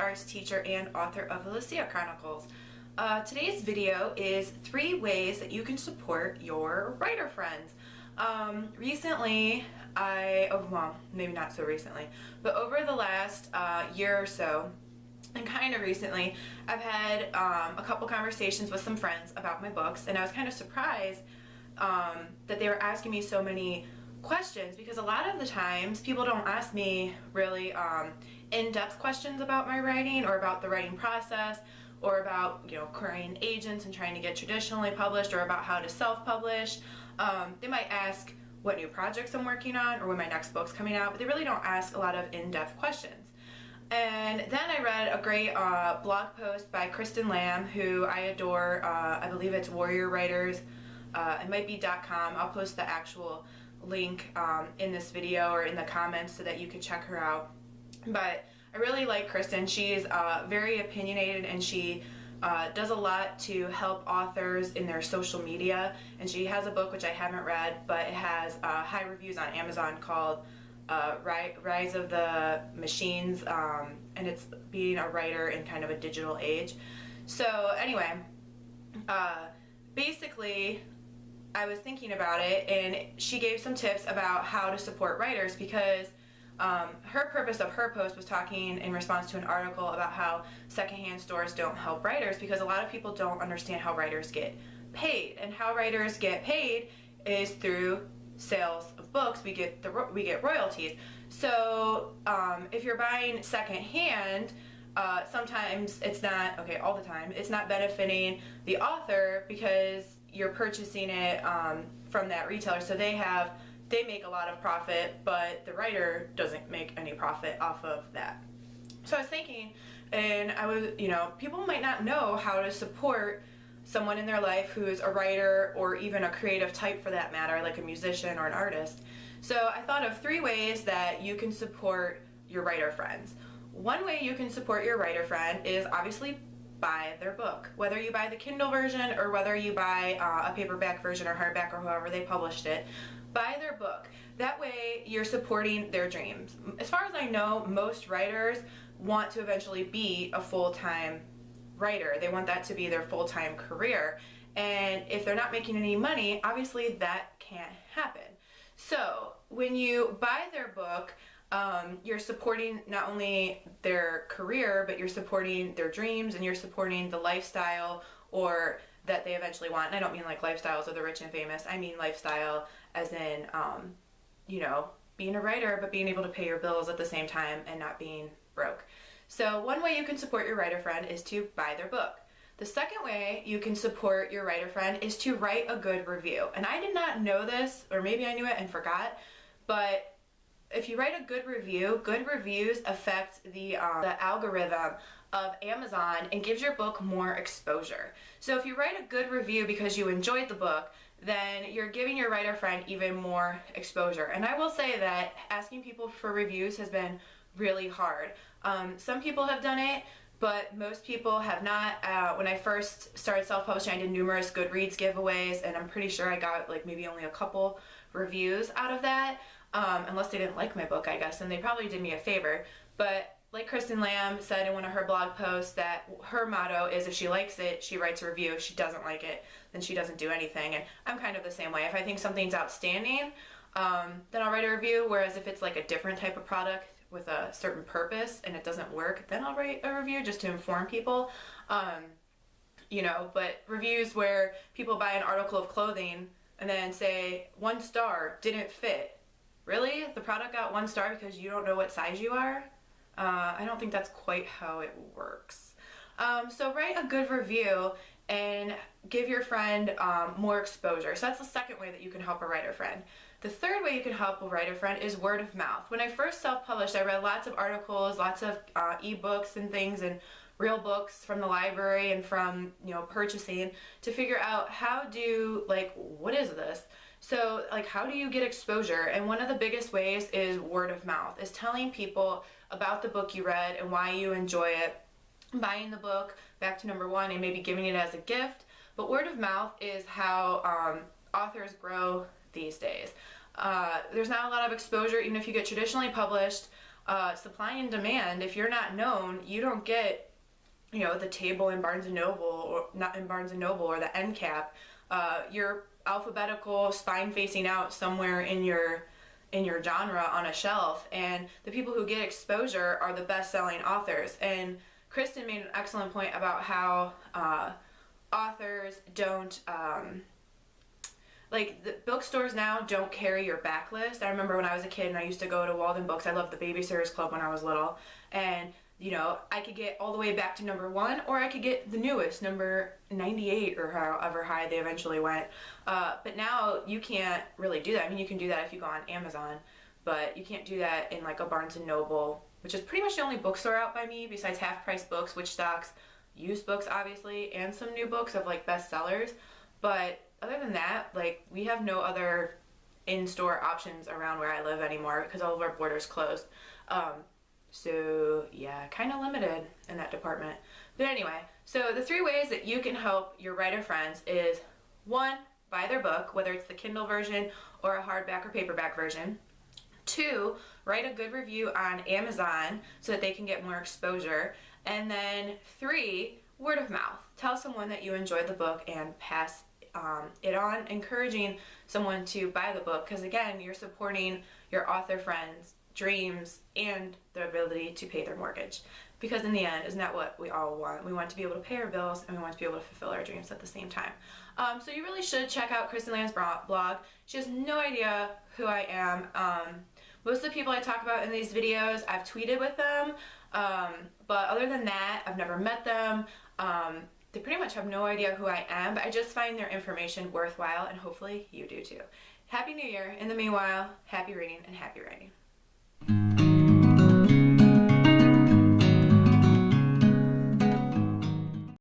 arts teacher and author of the Lucia Chronicles. Today's video is 3 ways that you can support your writer friends. Recently, well, maybe not so recently, but over the last year or so, and kind of recently, I've had a couple conversations with some friends about my books, and I was kind of surprised that they were asking me so many questions, because a lot of the times people don't ask me really in-depth questions about my writing or about the writing process or about, querying agents and trying to get traditionally published or about how to self-publish. They might ask what new projects I'm working on or when my next book's coming out, but they really don't ask a lot of in-depth questions. And then I read a great blog post by Kristen Lamb, who I adore. I believe it's Warrior Writers. It might be .com. I'll post the actual link in this video or in the comments so that you can check her out. But I really like Kristen. She's very opinionated, and she does a lot to help authors in their social media. And she has a book which I haven't read, but it has high reviews on Amazon called Rise of the Machines, and it's being a writer in kind of a digital age. So anyway, basically I was thinking about it, and she gave some tips about how to support writers, because her purpose of her post was talking in response to an article about how secondhand stores don't help writers, because a lot of people don't understand how writers get paid. And how writers get paid is through sales of books. We get royalties. So if you're buying secondhand, sometimes it's not, all the time, it's not benefiting the author because you're purchasing it from that retailer. So they make a lot of profit, but the writer doesn't make any profit off of that. So I was thinking, and I was, people might not know how to support someone in their life who is a writer or even a creative type for that matter, like a musician or an artist. So I thought of 3 ways that you can support your writer friends. One way you can support your writer friend is obviously buy their book. Whether you buy the Kindle version or whether you buy a paperback version or hardback or however they published it, buy their book. That way you're supporting their dreams. As far as I know, most writers want to eventually be a full-time writer. They want that to be their full-time career. And if they're not making any money, obviously that can't happen. So when you buy their book, you're supporting not only their career, but you're supporting their dreams, and you're supporting the lifestyle or that they eventually want. And I don't mean like lifestyles of the rich and famous. I mean lifestyle as in, being a writer, but being able to pay your bills at the same time and not being broke. So one way you can support your writer friend is to buy their book. The second way you can support your writer friend is to write a good review. And I did not know this, or maybe I knew it and forgot, but if you write a good review, good reviews affect the algorithm of Amazon and gives your book more exposure. So if you write a good review because you enjoyed the book, then you're giving your writer friend even more exposure. And I will say that asking people for reviews has been really hard. Some people have done it, but most people have not. When I first started self-publishing, I did numerous Goodreads giveaways, and I'm pretty sure I got maybe only a couple reviews out of that. Unless they didn't like my book, I guess, and they probably did me a favor. But like Kristen Lamb said in one of her blog posts, that her motto is if she likes it, she writes a review. If she doesn't like it, then she doesn't do anything. And I'm kind of the same way. If I think something's outstanding, then I'll write a review. Whereas if it's like a different type of product with a certain purpose and it doesn't work, then I'll write a review just to inform people. But reviews where people buy an article of clothing and then say 1 star, didn't fit. Really? The product got 1 star because you don't know what size you are? I don't think that's quite how it works. So write a good review and give your friend more exposure. So that's the second way that you can help a writer friend. The third way you can help a writer friend is word of mouth. When I first self-published, I read lots of articles, lots of ebooks and things, and real books from the library and from purchasing to figure out what is this? So how do you get exposure? And one of the biggest ways is word of mouth, is telling people about the book you read and why you enjoy it, buying the book, back to number 1, and maybe giving it as a gift. But word of mouth is how authors grow these days. There's not a lot of exposure, even if you get traditionally published. supply and demand. If you're not known, you don't get, the table in Barnes and Noble, or not in Barnes and Noble, or the end cap. You're alphabetical, spine facing out somewhere in your genre on a shelf, and the people who get exposure are the best-selling authors. And Kristen made an excellent point about how authors don't like, the bookstores now don't carry your backlist. I remember when I was a kid and I used to go to Walden Books. I loved the Babysitters Club when I was little, and I could get all the way back to number 1, or I could get the newest, number 98, or however high they eventually went. But now you can't really do that. I mean, you can do that if you go on Amazon, but you can't do that in like a Barnes and Noble, which is pretty much the only bookstore out by me besides Half Price Books, which stocks used books obviously, and some new books of like bestsellers. But other than that, like, we have no other in-store options around where I live anymore because all of our borders closed. So yeah, kind of limited in that department. But anyway, so the 3 ways that you can help your writer friends is: 1, buy their book, whether it's the Kindle version or a hardback or paperback version. 2, write a good review on Amazon so that they can get more exposure. And then 3, word of mouth. Tell someone that you enjoyed the book and pass it on, encouraging someone to buy the book, because again, you're supporting your author friends' dreams and their ability to pay their mortgage. Because in the end, isn't that what we all want? We want to be able to pay our bills, and we want to be able to fulfill our dreams at the same time. So you really should check out Kristen Land's blog. She has no idea who I am. Most of the people I talk about in these videos, I've tweeted with them, but other than that, I've never met them. They pretty much have no idea who I am, but I just find their information worthwhile, and hopefully you do too. Happy New Year. In the meanwhile, happy reading and happy writing.